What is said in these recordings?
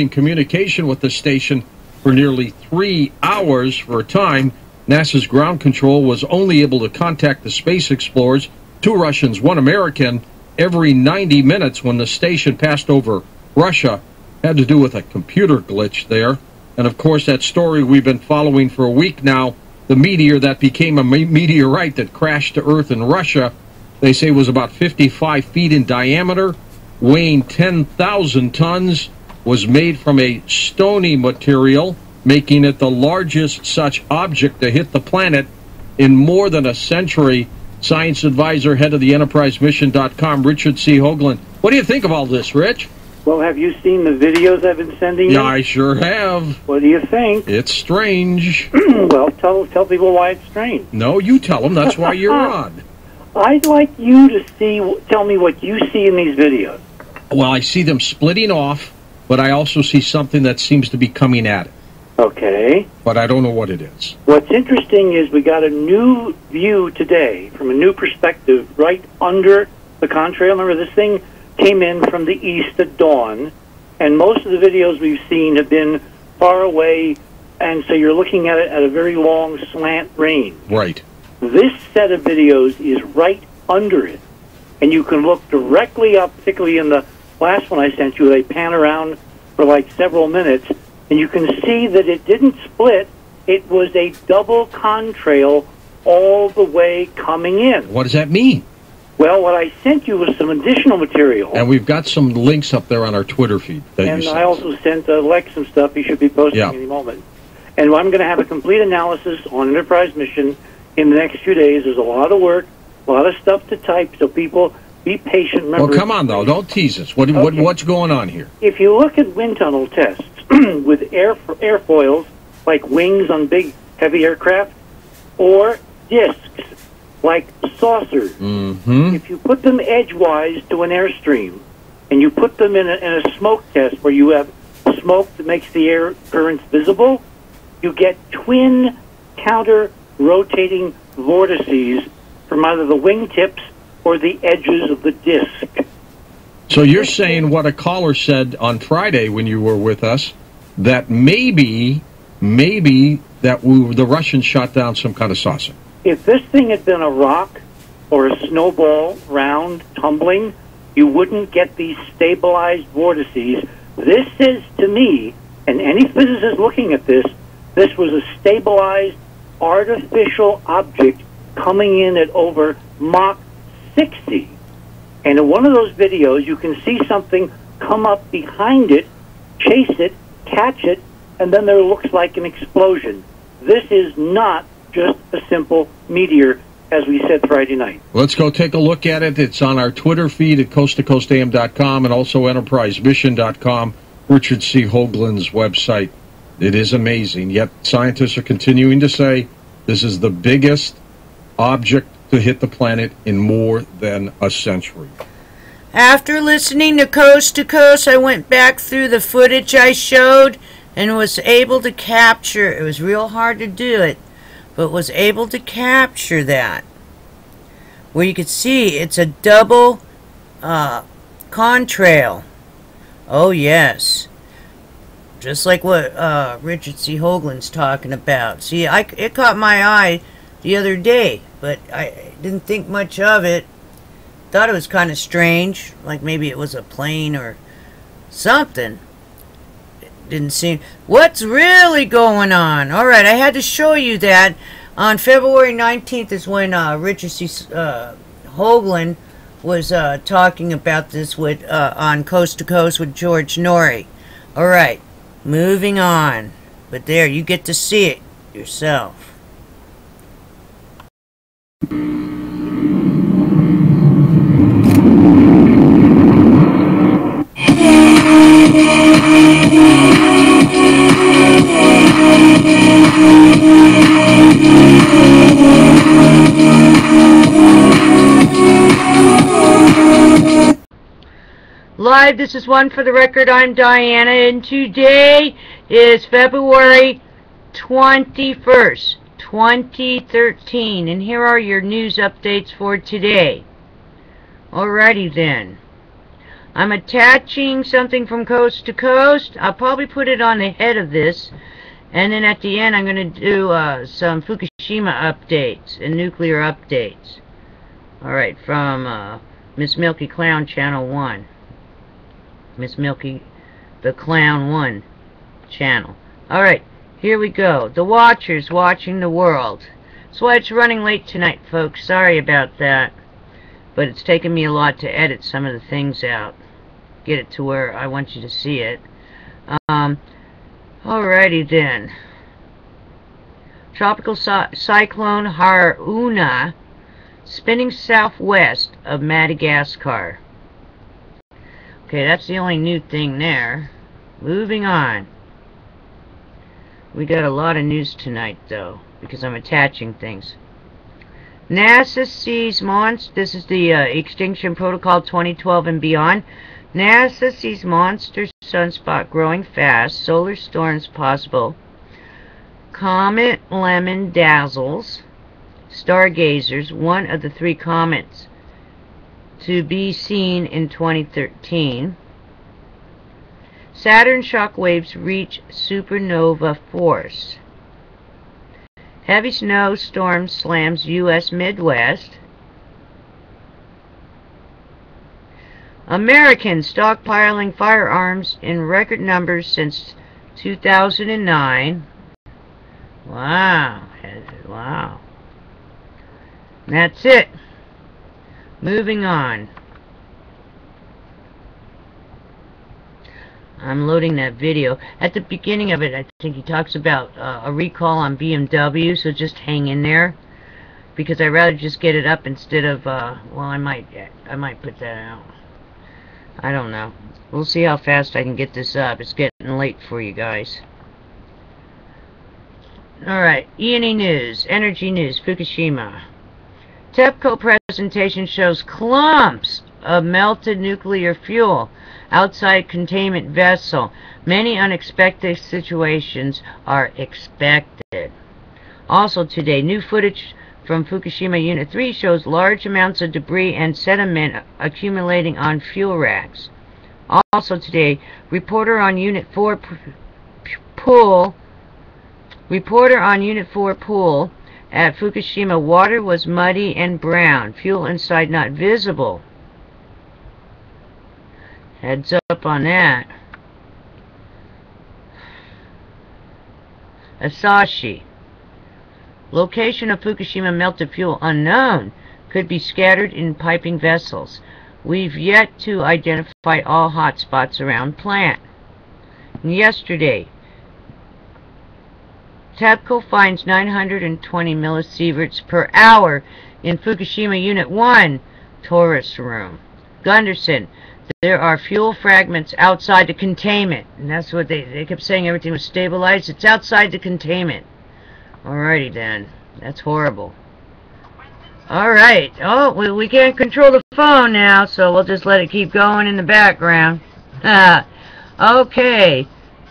in communication with the station for nearly 3 hours. For a time, NASA's ground control was only able to contact the space explorers, 2 Russians, 1 American, every 90 minutes when the station passed over Russia. Had to do with a computer glitch there. And of course, that story we've been following for a week now, the meteor that became a meteorite that crashed to Earth in Russia, they say was about 55 feet in diameter, weighing 10,000 tons, was made from a stony material, making it the largest such object to hit the planet in more than a century. Science advisor, head of the EnterpriseMission.com, Richard C. Hoagland. What do you think of all this, Rich? Well, have you seen the videos I've been sending you? Yeah, I sure have. What do you think? It's strange. Well, tell people why it's strange. No, you tell them. That's why you're on. I'd like you to tell me what you see in these videos. Well, I see them splitting off, but I also see something that seems to be coming at it. Okay. But I don't know what it is. What's interesting is we got a new view today from a new perspective right under the contrail. Remember, this thing came in from the east at dawn, and most of the videos we've seen have been far away, and so you're looking at it at a very long slant range. Right. This set of videos is right under it, and you can look directly up, particularly in the last one I sent you. They pan around for like several minutes, and you can see that it didn't split. It was a double contrail all the way coming in. What does that mean? Well, what I sent you was some additional material. And we've got some links up there on our Twitter feed. And I also sent Lex some stuff he should be posting any moment. And I'm going to have a complete analysis on Enterprise Mission in the next few days. There's a lot of work, a lot of stuff to type, so people be patient. Remember, well, come on, though. Don't tease us. What's going on here? If you look at wind tunnel tests with airfoils, like wings on big, heavy aircraft, or discs, like saucers, if you put them edgewise to an airstream, and you put them in a smoke test where you have smoke that makes the air currents visible, you get twin counter-rotating vortices from either the wingtips or the edges of the disc. So you're saying what a caller said on Friday when you were with us, that maybe that the Russians shot down some kind of saucer. If this thing had been a rock or a snowball, round, tumbling, you wouldn't get these stabilized vortices. This is, to me, and any physicist looking at this was a stabilized artificial object coming in at over Mach 60. And in one of those videos, you can see something come up behind it, chase it, catch it, and then there looks like an explosion. This is not just a simple meteor, as we said Friday night. Let's go take a look at it. It's on our Twitter feed at coasttocoastam.com and also enterprisemission.com, Richard C. Hoagland's website. It is amazing, yet scientists are continuing to say this is the biggest object to hit the planet in more than a century. After listening to Coast to Coast, I went back through the footage I showed and was able to capture. It was real hard to do it, but was able to capture that. Where you could see it's a double contrail. Oh yes. Just like what Richard C. Hoagland's talking about. See, it caught my eye the other day, but I didn't think much of it. Thought it was kind of strange, like maybe it was a plane or something. It didn't seem... What's really going on? Alright, I had to show you that. On February 19th is when Richard C. Hoagland was talking about this with on Coast to Coast with George Norrie. Alright, moving on. But there, you get to see it yourself. Live, this is One for the Record. I'm Diana, and today is February 21st, 2013, and here are your news updates for today. Alrighty then. I'm attaching something from coast to coast. I'll probably put it on the head of this. And then at the end, I'm going to do some Fukushima updates and nuclear updates. Alright, from Miss Milky Clown Channel 1. Miss Milky the Clown 1 channel. Alright, here we go. The Watchers watching the world. That's why it's running late tonight, folks. Sorry about that. But it's taken me a lot to edit some of the things out. Get it to where I want you to see it. Alrighty then. Tropical cyclone Haruna spinning southwest of Madagascar. Okay, that's the only new thing there. Moving on. We got a lot of news tonight, though, because I'm attaching things. NASA sees this is the Extinction Protocol 2012 and beyond. NASA sees monster sunspot growing fast. Solar storms possible. Comet Lemon dazzles stargazers. One of the 3 comets to be seen in 2013. Saturn shockwaves reach supernova force. Heavy snowstorm slams U.S. Midwest. Americans stockpiling firearms in record numbers since 2009. Wow. Wow. That's it. Moving on. I'm loading that video. At the beginning of it, I think he talks about a recall on BMW, so just hang in there. Because I'd rather just get it up instead of, well, I might put that out. I don't know. We'll see how fast I can get this up. It's getting late for you guys. Alright, E&E News, Energy News, Fukushima. TEPCO presentation shows clumps of melted nuclear fuel outside containment vessel. Many unexpected situations are expected. Also today, new footage from Fukushima Unit 3 shows large amounts of debris and sediment accumulating on fuel racks. Also today, reporter on Unit 4 pool at Fukushima, water was muddy and brown. Fuel inside not visible. Heads up on that. Asahi. Location of Fukushima melted fuel unknown. Could be scattered in piping vessels. We've yet to identify all hotspots around plant. And yesterday, TEPCO finds 920 millisieverts per hour in Fukushima Unit 1 tourist room. Gunderson, there are fuel fragments outside the containment. And that's what they kept saying, everything was stabilized. It's outside the containment. Alrighty then. That's horrible. Alright. Oh, we can't control the phone now, so we'll just let it keep going in the background. Okay.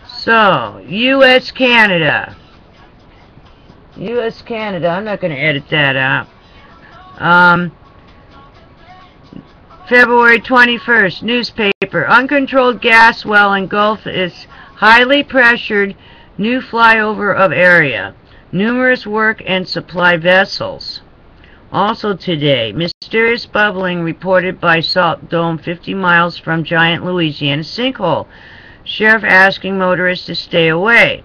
So, U.S. Canada. U.S. Canada. I'm not going to edit that out. February 21st, newspaper. Uncontrolled gas well engulfs is highly pressured new flyover of area. Numerous work and supply vessels. Also today, mysterious bubbling reported by Salt Dome 50 miles from giant Louisiana sinkhole. Sheriff asking motorists to stay away.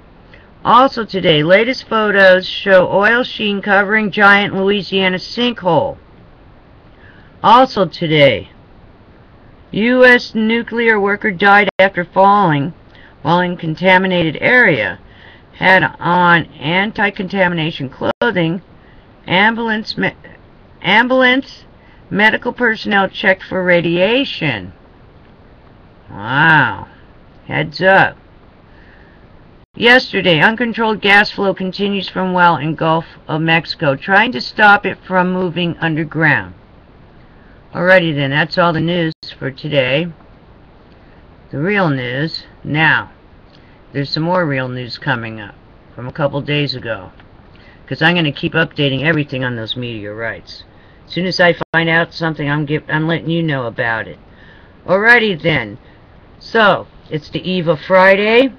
Also today, latest photos show oil sheen covering giant Louisiana sinkhole. Also today, U.S. nuclear worker died after falling while in contaminated area. Had on anti-contamination clothing. Ambulance medical personnel checked for radiation. Wow. Heads up. Yesterday, uncontrolled gas flow continues from well in Gulf of Mexico, trying to stop it from moving underground. Alrighty then, that's all the news for today. The real news. Now, there's some more real news coming up from a couple days ago. Because I'm going to keep updating everything on those meteorites. As soon as I find out something, I'm letting you know about it. Alrighty then. So, it's the eve of Friday.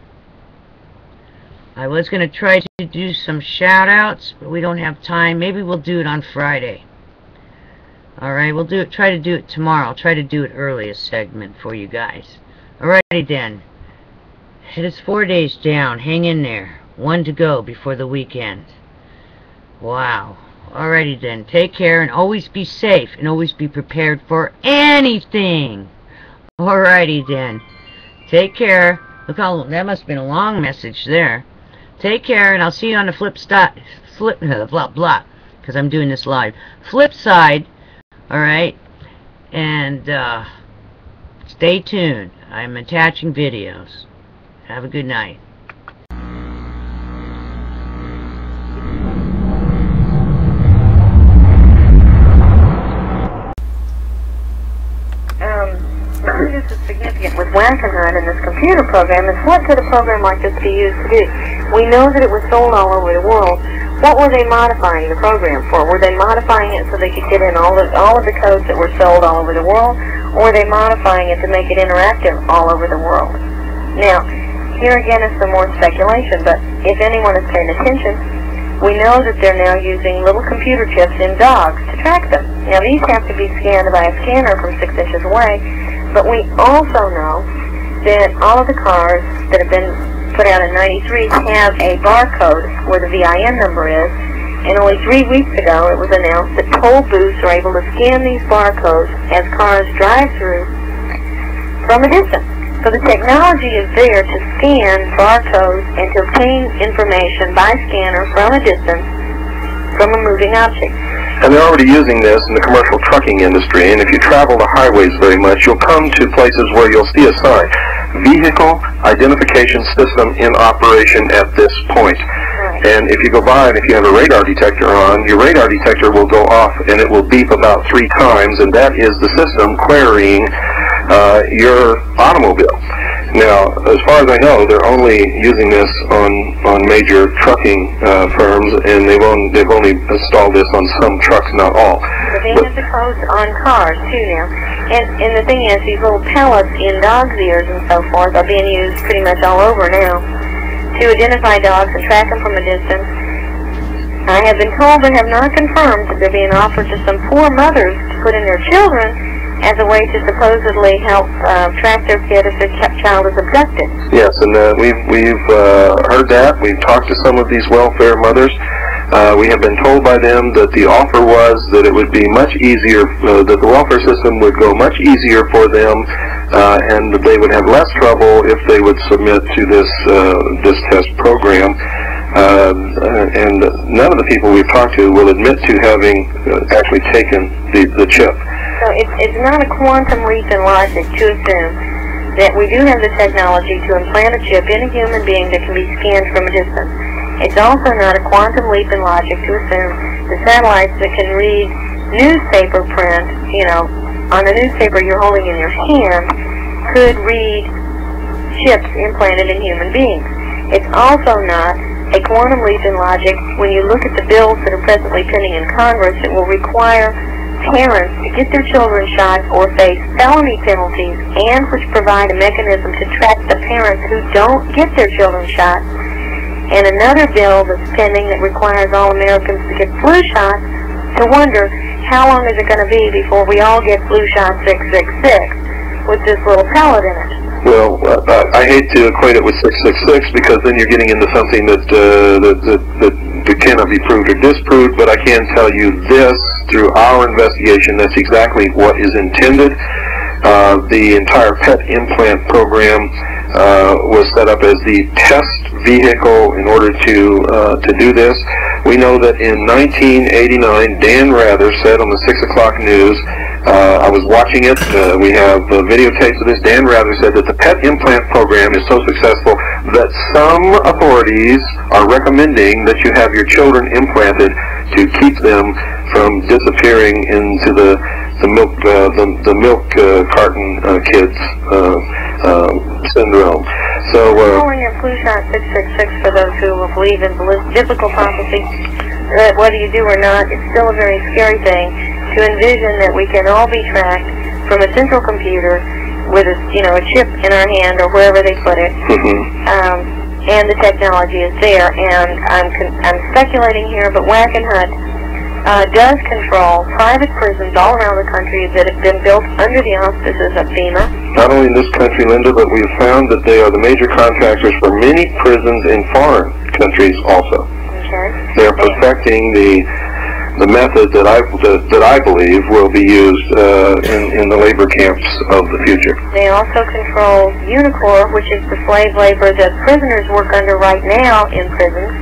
I was going to try to do some shout-outs, but we don't have time. Maybe we'll do it on Friday. Alright, we'll try to do it tomorrow. I'll try to do it early, a segment for you guys. Alrighty then. It is 4 days down. Hang in there. 1 to go before the weekend. Wow. Alrighty then. Take care and always be safe and always be prepared for anything. Alrighty then. Take care. Look how that must have been a long message there. Take care and I'll see you on the blah blah, because I'm doing this live. Flip side. Alright, and stay tuned. I'm attaching videos. Have a good night. The reason this is significant with Wackenhut and this computer program is what could a program like this be used to do? We know that it was sold all over the world. What were they modifying the program for? Were they modifying it so they could get in all of the codes that were sold all over the world? Or were they modifying it to make it interactive all over the world? Now, here again is some more speculation, but if anyone is paying attention, we know that they're now using little computer chips in dogs to track them. Now, these have to be scanned by a scanner from 6 inches away, but we also know that all of the cars that have been put out in 93 have a barcode where the VIN number is, and only 3 weeks ago it was announced that toll booths are able to scan these barcodes as cars drive through from a distance. So the technology is there to scan barcodes and to obtain information by scanner from a distance from a moving object. And they're already using this in the commercial trucking industry, and if you travel the highways very much, you'll come to places where you'll see a sign, Vehicle Identification System in operation at this point. Right. And if you go by and if you have a radar detector on, your radar detector will go off and it will beep about 3 times, and that is the system querying your automobile. Now, as far as I know, they're only using this on major trucking firms, and they've only installed this on some trucks, not all. But they have the codes on cars too now. And the thing is, these little pellets in dogs' ears and so forth are being used pretty much all over now to identify dogs and track them from a distance. I have been told but have not confirmed that they're being offered to some poor mothers to put in their children as a way to supposedly help track their kid if their child is abducted. Yes, and we've heard that. We've talked to some of these welfare mothers. We have been told by them that the offer was that it would be much easier, that the welfare system would go much easier for them, and that they would have less trouble if they would submit to this test program. And none of the people we've talked to will admit to having actually taken the chip. So it's not a quantum leap in logic to assume that we do have the technology to implant a chip in a human being that can be scanned from a distance. It's also not a quantum leap in logic to assume the satellites that can read newspaper print, on the newspaper you're holding in your hand, could read chips implanted in human beings. It's also not a quantum leap in logic when you look at the bills that are presently pending in Congress that will require parents to get their children shot or face felony penalties, and which provide a mechanism to track the parents who don't get their children shot, and another bill that's pending that requires all Americans to get flu shots, to wonder how long is it going to be before we all get flu shot 666 with this little pellet in it. Well, I hate to equate it with 666 because then you're getting into something that cannot be proved or disproved, but I can tell you this, through our investigation, that's exactly what is intended. The entire PET implant program was set up as the test vehicle in order to do this. We know that in 1989, Dan Rather said on the 6 o'clock news, I was watching it, we have videotapes of this, Dan Rather said that the PET implant program is so successful that some authorities are recommending that you have your children implanted to keep them from disappearing into the milk carton kids syndrome. So calling it flu shot 666 for those who will believe in biblical prophecy, whether you do or not, it's still a very scary thing to envision that we can all be tracked from a central computer with a, you know, a chip in our hand or wherever they put it. And the technology is there. And I'm speculating here, but Wackenhut does control private prisons all around the country that have been built under the auspices of FEMA. Not only in this country, Linda, but we've found that they are the major contractors for many prisons in foreign countries also. Okay. They're perfecting the method that I believe will be used in the labor camps of the future. They also control Unicor, which is the slave labor that prisoners work under right now in prisons.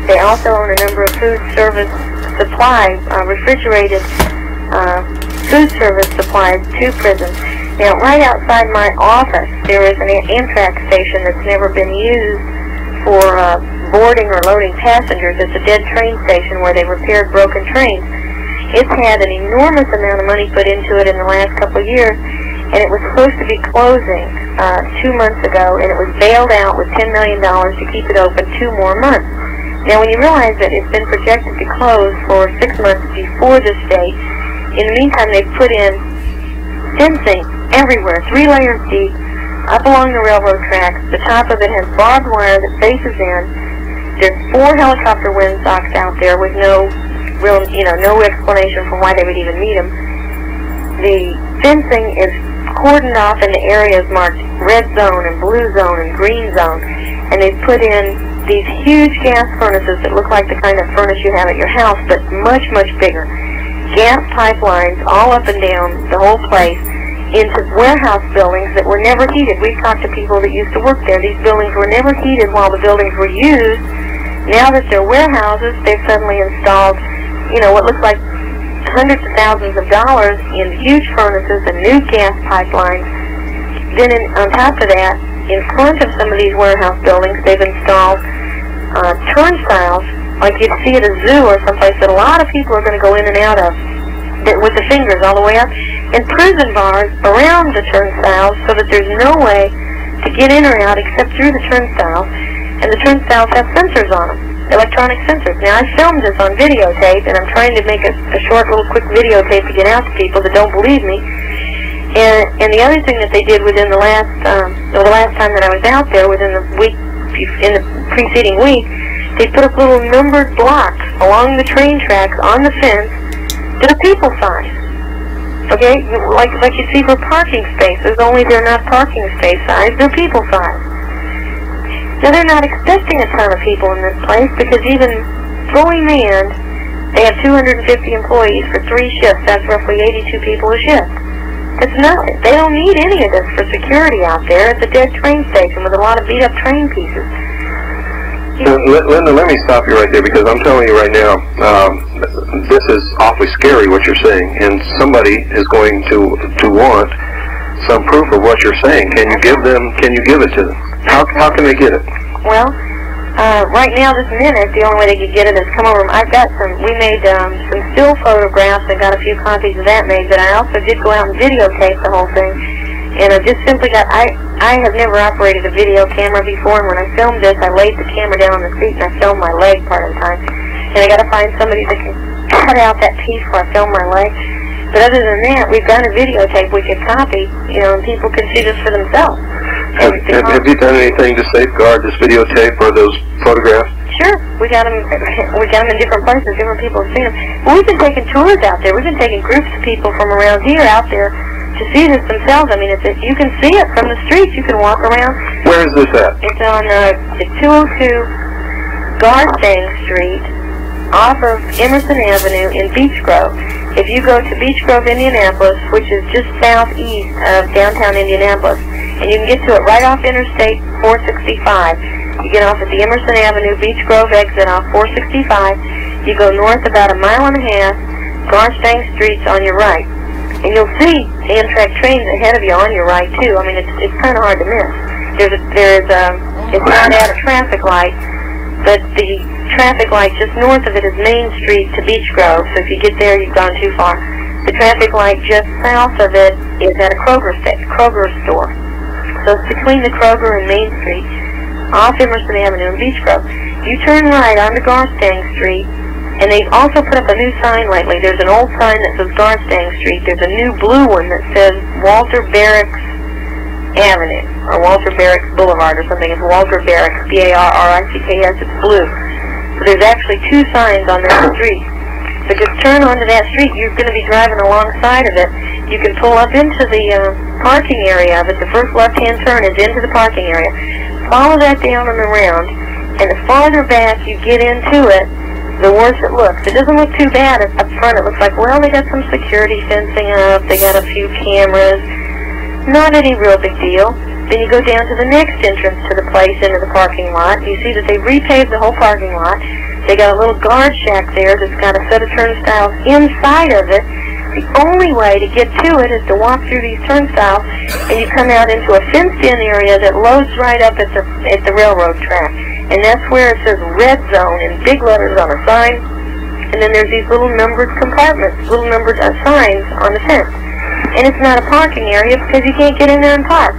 They also own a number of food service supply, refrigerated food service supplies to prisons. Now, right outside my office, there is an Amtrak station that's never been used for boarding or loading passengers. It's a dead train station where they repaired broken trains. It's had an enormous amount of money put into it in the last couple of years, and it was supposed to be closing 2 months ago, and it was bailed out with $10 million to keep it open 2 more months. Now, when you realize that it's been projected to close for 6 months before this date, in the meantime, they've put in fencing everywhere, 3 layers deep, up along the railroad tracks. The top of it has barbed wire that faces in. There's 4 helicopter windsocks out there with no real, no explanation for why they would even need them. The fencing is cordoned off into areas marked red zone and blue zone and green zone, and they've put in these huge gas furnaces that look like the kind of furnace you have at your house, but much, much bigger. Gas pipelines all up and down the whole place into warehouse buildings that were never heated. We've talked to people that used to work there. These buildings were never heated while the buildings were used. Now that they're warehouses, they've suddenly installed, what looks like hundreds of thousands of dollars in huge furnaces and new gas pipelines. Then on top of that, in front of some of these warehouse buildings, they've installed turnstiles, like you'd see at a zoo or someplace that a lot of people are going to go in and out of, with the fingers all the way up, and prison bars around the turnstiles so that there's no way to get in or out except through the turnstiles, and the turnstiles have sensors on them, electronic sensors. Now, I filmed this on videotape, and I'm trying to make a short little quick videotape to get out to people that don't believe me. And the other thing that they did within the last time that I was out there, within the preceding week, they put up little numbered blocks along the train tracks on the fence that are people size. Okay, like you see for parking spaces, only they're not parking space size, they're people size. Now, they're not expecting a ton of people in this place because even fully manned, they have 250 employees for 3 shifts. That's roughly 82 people a shift. It's nothing. They don't need any of this for security out there. It's a dead train station with a lot of beat-up train pieces. Linda, let me stop you right there, because I'm telling you right now, this is awfully scary what you're saying, and somebody is going to want some proof of what you're saying. Can you give it to them? How can they get it? Well, right now, this minute, the only way they could get it is come over. We made some still photographs and got a few copies of that made, but I also did go out and videotape the whole thing. And I just simply I have never operated a video camera before, and when I filmed this, I laid the camera down on the seat and I filmed my leg part of the time. And I got to find somebody that can cut out that piece where I film my leg. But other than that, we've got a videotape we could copy, and people can see this for themselves. Have you done anything to safeguard this videotape or those photographs? Sure, we got them in different places. Different people have seen them. But we've been taking tours out there. We've been taking groups of people from around here out there to see this themselves. I mean, you can see it from the streets. You can walk around. Where is this at? It's on 202 Garstang Street, off of Emerson Avenue in Beech Grove. If you go to Beech Grove, Indianapolis, which is just southeast of downtown Indianapolis, and you can get to it right off Interstate 465. You get off at the Emerson Avenue, Beech Grove exit off 465. You go north about a mile and a half, Garstang Street's on your right. And you'll see Amtrak trains ahead of you on your right, too. I mean, it's kind of hard to miss. It's not at a traffic light, but the traffic light just north of it is Main Street to Beech Grove, so if you get there, you've gone too far. The traffic light just south of it is at a Kroger store. So it's between the Kroger and Main Street, off Emerson Avenue in Beech Grove. You turn right onto Garstang Street, and they've also put up a new sign lately. There's an old sign that says Garstang Street. There's a new blue one that says Walter Barracks Avenue, or Walter Barracks Boulevard or something. It's Walter Barracks, B-A-R-R-I-C-K-S, it's blue. So there's actually two signs on that street. So just turn onto that street. You're going to be driving alongside of it. You can pull up into the parking area of it. The first left-hand turn is into the parking area. Follow that down and around, and the farther back you get into it, the worse it looks. It doesn't look too bad up front. It looks like, well, they got some security fencing up. They got a few cameras. Not any real big deal. Then you go down to the next entrance to the place into the parking lot. You see that they repaved the whole parking lot. They got a little guard shack there that's got a set of turnstiles inside of it. The only way to get to it is to walk through these turnstiles, and you come out into a fenced-in area that loads right up at the railroad track. And that's where it says red zone in big letters on a sign. And then there's these little numbered compartments, little numbered signs on the fence. And it's not a parking area because you can't get in there and park.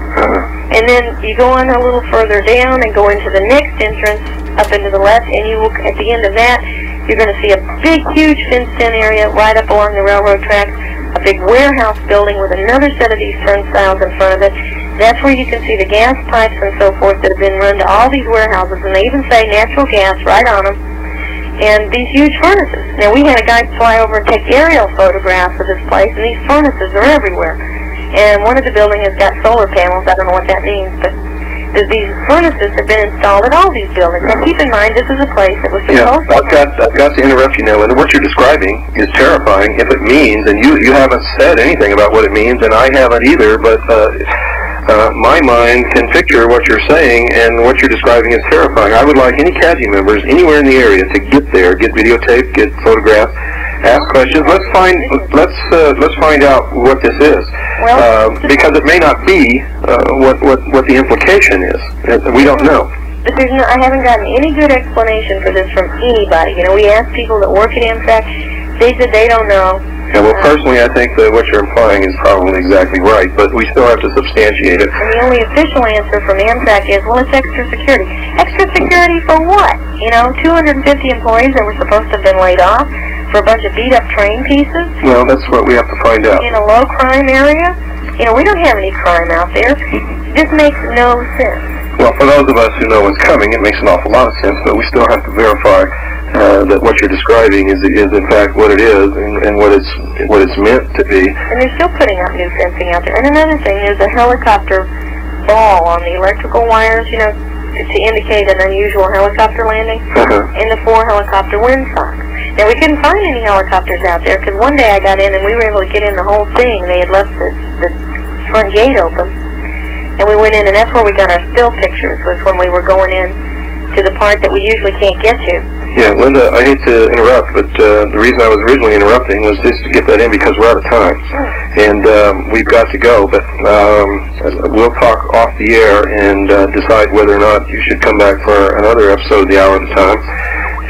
And then you go on a little further down and go into the next entrance up into the left, and you will, at the end of that, you're going to see a big, huge fenced-in area right up along the railroad tracks, a big warehouse building with another set of these turnstiles in front of it. That's where you can see the gas pipes and so forth that have been run to all these warehouses, and they even say natural gas right on them. And these huge furnaces. Now, we had a guy fly over and take aerial photographs of this place, and these furnaces are everywhere. And one of the buildings has got solar panels. I don't know what that means, but these furnaces have been installed at all these buildings. Now, keep in mind, this is a place that was supposed I've got to interrupt you now. And what you're describing is terrifying if it means, and you haven't said anything about what it means, and I haven't either, but my mind can picture what you're saying, and what you're describing is terrifying. I would like any CASI members anywhere in the area to get there, get videotaped, get photographed, ask questions. Let's find out what this is, because it may not be what the implication is. We don't know. But I haven't gotten any good explanation for this from anybody. You know, we asked people that work at Amtrak. They said they don't know. Yeah, well, personally, I think that what you're implying is probably exactly right, but we still have to substantiate it. And the only official answer from Amtrak is, well, it's extra security. Extra security for what? You know, 250 employees that were supposed to have been laid off for a bunch of beat-up train pieces? Well, that's what we have to find out. In a low-crime area? You know, we don't have any crime out there. This makes no sense. Well, for those of us who know what's coming, it makes an awful lot of sense, but we still have to verify that what you're describing is in fact what it is, and what it's meant to be. And they're still putting up new fencing out there. And another thing, there's a helicopter ball on the electrical wires, you know, to indicate an unusual helicopter landing, and the 4 helicopter windsocks. Now, we couldn't find any helicopters out there, because one day I got in and we were able to get in the whole thing. They had left the front gate open, and we went in, and that's where we got our still pictures, was when we were going in to the part that we usually can't get to. Yeah, Linda, I hate to interrupt, but the reason I was originally interrupting was just to get that in because we're out of time. And we've got to go, but we'll talk off the air and decide whether or not you should come back for another episode of the Hour at a Time.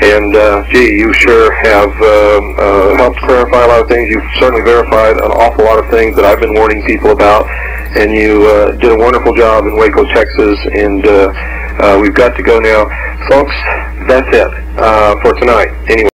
And, gee, you sure have helped clarify a lot of things. You've certainly verified an awful lot of things that I've been warning people about. And you did a wonderful job in Waco, Texas, and we've got to go now. Folks, that's it for tonight. Anyway.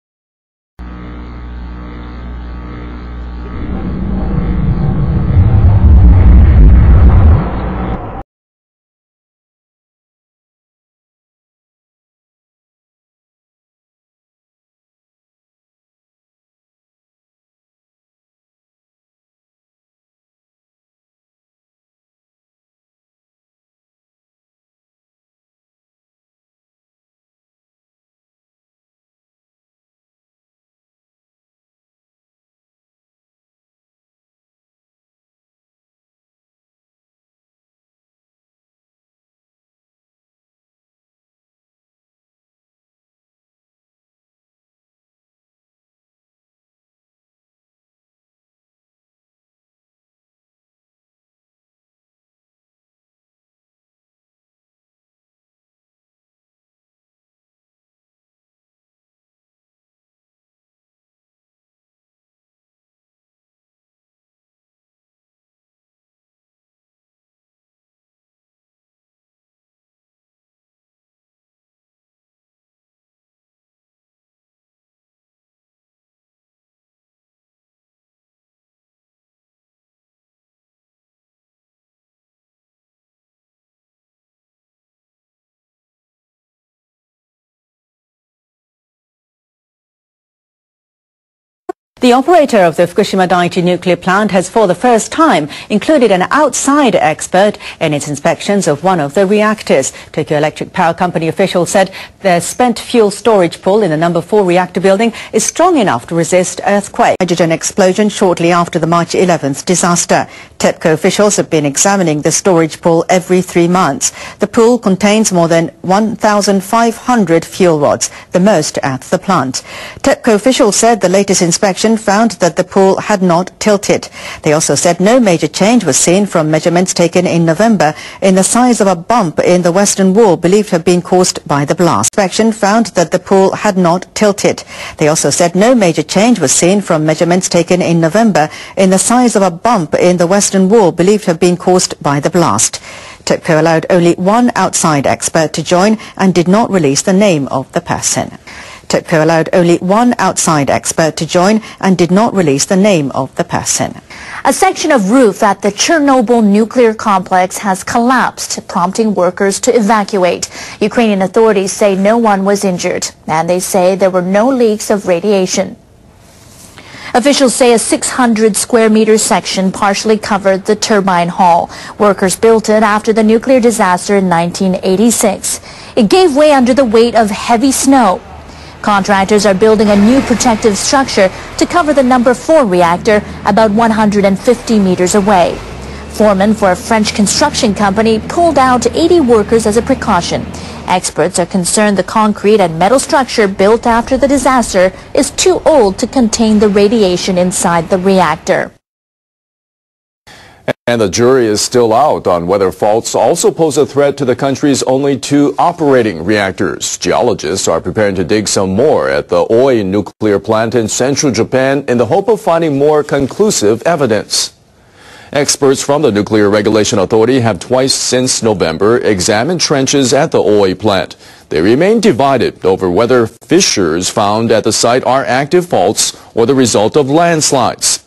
The operator of the Fukushima Daiichi nuclear plant has for the first time included an outside expert in its inspections of one of the reactors. Tokyo Electric Power Company officials said the spent fuel storage pool in the number 4 reactor building is strong enough to resist earthquake. Hydrogen explosion shortly after the March 11th disaster. TEPCO officials have been examining the storage pool every 3 months. The pool contains more than 1,500 fuel rods, the most at the plant. TEPCO officials said the latest inspection found that the pool had not tilted. They also said no major change was seen from measurements taken in November in the size of a bump in the western wall believed to have been caused by the blast. Inspection found that the pool had not tilted. They also said no major change was seen from measurements taken in November in the size of a bump in the western wall believed to have been caused by the blast. TEPCO allowed only one outside expert to join and did not release the name of the person. TEPCO allowed only one outside expert to join and did not release the name of the person. A section of roof at the Chernobyl nuclear complex has collapsed, prompting workers to evacuate. Ukrainian authorities say no one was injured, and they say there were no leaks of radiation. Officials say a 600 square meter section partially covered the turbine hall. Workers built it after the nuclear disaster in 1986. It gave way under the weight of heavy snow. Contractors are building a new protective structure to cover the number 4 reactor about 150 meters away. Foremen for a French construction company pulled out 80 workers as a precaution. Experts are concerned the concrete and metal structure built after the disaster is too old to contain the radiation inside the reactor. And the jury is still out on whether faults also pose a threat to the country's only 2 operating reactors. Geologists are preparing to dig some more at the Oi nuclear plant in central Japan in the hope of finding more conclusive evidence. Experts from the Nuclear Regulation Authority have twice since November examined trenches at the Oi plant. They remain divided over whether fissures found at the site are active faults or the result of landslides.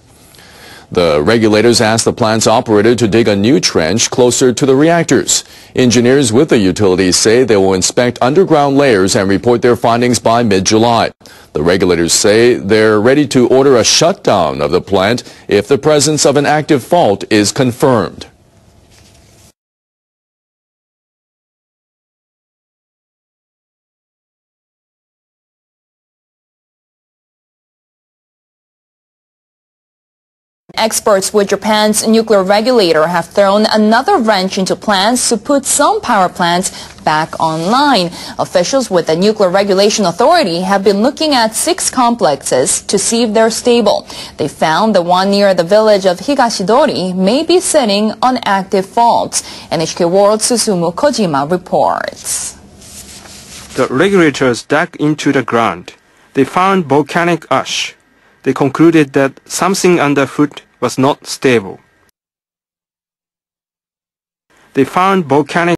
The regulators asked the plant's operator to dig a new trench closer to the reactors. Engineers with the utilities say they will inspect underground layers and report their findings by mid-July. The regulators say they're ready to order a shutdown of the plant if the presence of an active fault is confirmed. Experts with Japan's nuclear regulator have thrown another wrench into plans to put some power plants back online. Officials with the Nuclear Regulation Authority have been looking at 6 complexes to see if they're stable. They found the one near the village of Higashidori may be sitting on active faults. NHK World Susumu Kojima reports. The regulators dug into the ground. They found volcanic ash. They concluded that something underfoot was not stable. They found volcanic